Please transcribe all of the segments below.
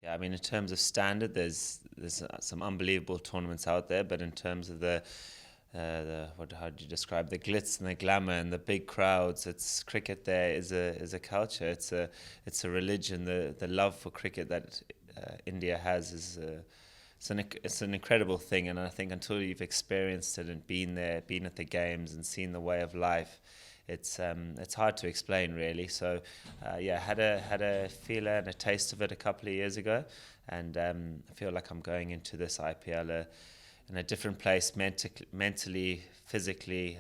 Yeah, I mean, in terms of standard, there's some unbelievable tournaments out there, but in terms of how do you describe the glitz and the glamour and the big crowds? It's cricket. There is a culture. It's a religion. The love for cricket that India has is. It's an incredible thing, and I think until you've experienced it and been there, been at the games and seen the way of life, it's hard to explain really. So yeah, had a feeler and a taste of it a couple of years ago, and I feel like I'm going into this IPL in a different place, mentally, physically.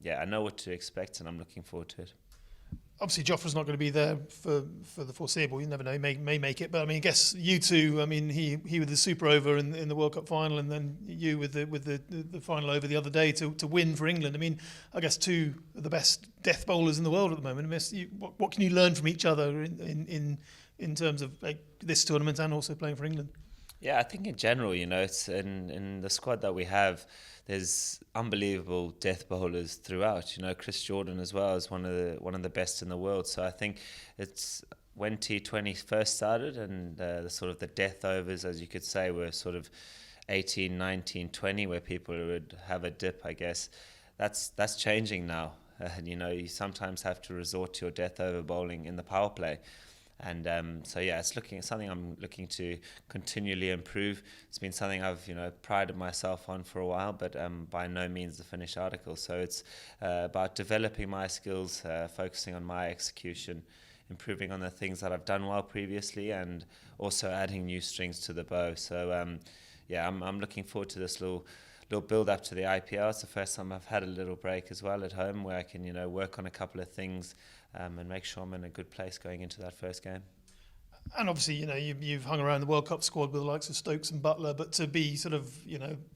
Yeah, I know what to expect, and I'm looking forward to it. Obviously, Jofra's not going to be there for the foreseeable. You never know; he may make it. But I mean, I guess you two. I mean, he with the super over in the World Cup final, and then you with the final over the other day to win for England. I mean, I guess two of the best death bowlers in the world at the moment. I mean, what can you learn from each other in terms of like this tournament and also playing for England? Yeah, I think in general, it's in the squad that we have, there's unbelievable death bowlers throughout. Chris Jordan as well is one of the best in the world. So I think it's when T20 first started and the sort of the death overs, as you could say, were sort of 18, 19, 20, where people would have a dip, I guess. That's changing now. You sometimes have to resort to your death over bowling in the power play. And so yeah, it's something I'm looking to continually improve. It's been something I've prided myself on for a while, but by no means the finished article. So it's about developing my skills, focusing on my execution, improving on the things that I've done well previously, and also adding new strings to the bow. So yeah, I'm looking forward to this little build up to the IPL. It's the first time I've had a little break as well at home, where I can work on a couple of things. And make sure I'm in a good place going into that first game. And obviously, you've hung around the World Cup squad with the likes of Stokes and Buttler, but to be sort of,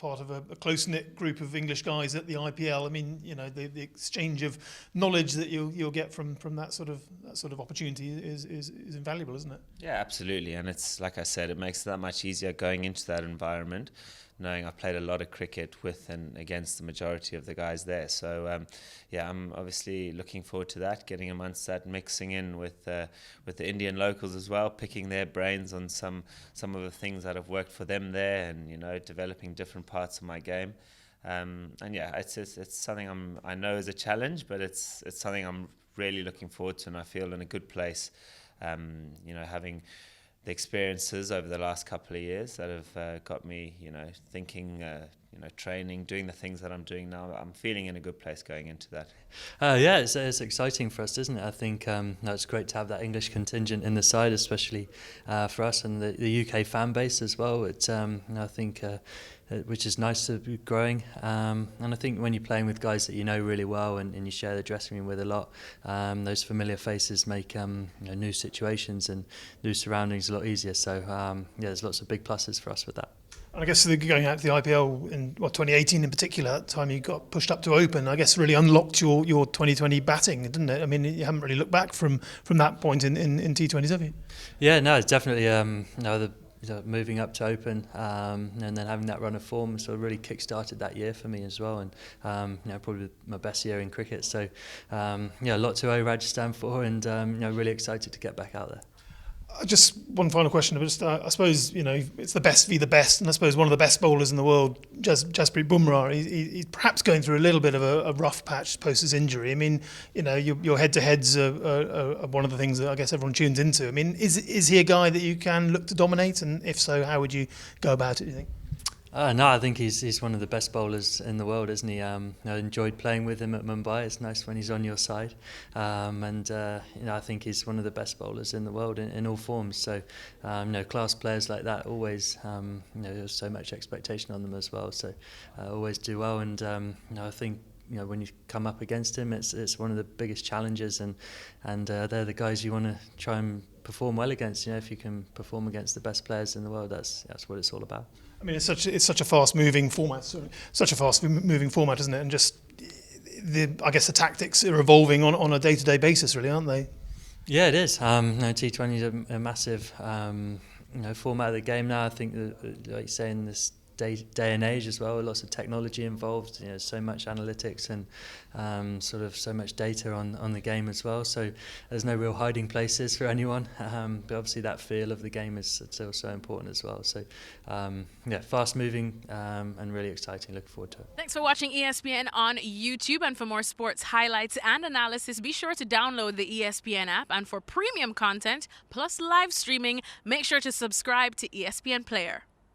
part of a close-knit group of English guys at the IPL, I mean, the exchange of knowledge that you'll get from that sort of opportunity is invaluable, isn't it? Yeah, absolutely. And it's like I said, it makes it that much easier going into that environment, knowing I've played a lot of cricket with and against the majority of the guys there. So yeah, I'm obviously looking forward to that, getting amongst that, mixing in with the Indian locals as well, picking their brains on some of the things that have worked for them there, and developing different parts of my game. And yeah, it's something I know is a challenge, but it's something I'm really looking forward to, and I feel in a good place. Having the experiences over the last couple of years that have got me, thinking, training, doing the things that I'm doing now. I'm feeling in a good place going into that. Yeah, it's exciting for us, isn't it? I think it's great to have that English contingent in the side, especially for us and the UK fan base as well. It's I think which is nice to be growing. And I think when you're playing with guys that you know really well and you share the dressing room with a lot, those familiar faces make new situations and new surroundings a lot easier. So yeah, there's lots of big pluses for us with that. And I guess going out to the IPL in 2018 in particular, at the time you got pushed up to open, I guess really unlocked your 2020 batting, didn't it? I mean, you haven't really looked back from that point in T20s, have you? Yeah, no, it's definitely moving up to open and then having that run of form sort of really kick-started that year for me as well, and probably my best year in cricket. So yeah, a lot to owe Rajasthan for, and really excited to get back out there. Just one final question. I suppose it's the best v the best, and I suppose one of the best bowlers in the world, Jasprit Bumrah. He's perhaps going through a little bit of a rough patch post his injury. I mean, your head-to-heads are one of the things that I guess everyone tunes into. I mean, is he a guy that you can look to dominate, and if so, how would you go about it, do you think? No, I think he's one of the best bowlers in the world, isn't he? I enjoyed playing with him at Mumbai. It's nice when he's on your side, and I think he's one of the best bowlers in the world in all forms. So, class players like that always, there's so much expectation on them as well. So, always do well, and I think. When you come up against him, it's one of the biggest challenges, and they're the guys you want to try and perform well against. If you can perform against the best players in the world, that's what it's all about. I mean, it's such a fast-moving format, isn't it? And just I guess the tactics are evolving on a day-to-day basis, really, aren't they? Yeah, it is. T20 is a massive format of the game now. I think that, like you're saying, this day and age as well. Lots of technology involved. So much analytics and sort of so much data on the game as well. So there's no real hiding places for anyone. But obviously that feel of the game is still so important as well. So fast moving and really exciting. Looking forward to it. Thanks for watching ESPN on YouTube, and for more sports highlights and analysis, be sure to download the ESPN app, and for premium content plus live streaming, make sure to subscribe to ESPN Player.